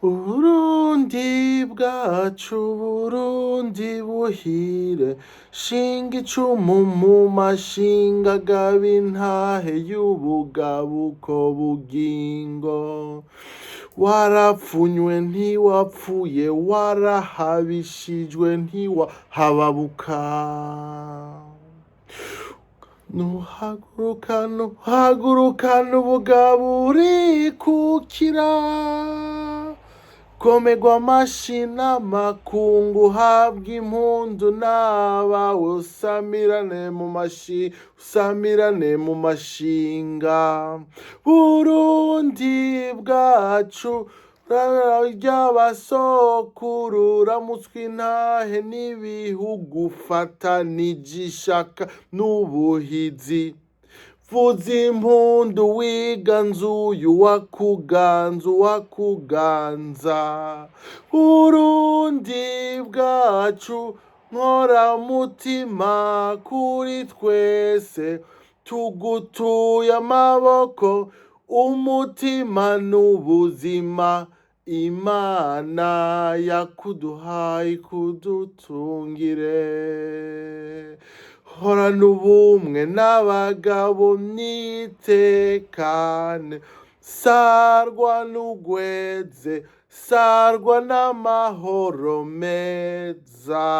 Burundi bwacu, Burundi buhire, shinga icumu mu mashinga, gaba intahe y'ubugabuko bugingo. Warapfunywe ntiwapfuye, warahabishijwe ntiwahababuka. Nuhagurukana ubugabo urikukira, komerwa amashi n'amakungu, uhabwa impundu n'abawe, usamirane mu mashinga. Burundi bwacu, ry'abasokuru, ramutswe intahe n'ibihugu, fatanije ishaka n'ubuhizi. Vuza impundu wiganzuye, uwakuganza. Burundi bwacu, nkoramutima kuri twese, tugutuye amaboko, umutima n'ubuzima, Imana yakuduhaye kudutungire. Horana ubumwe n'abagabo mwitekane, sarwa n'ugweze, sarwa n'amahoro meza.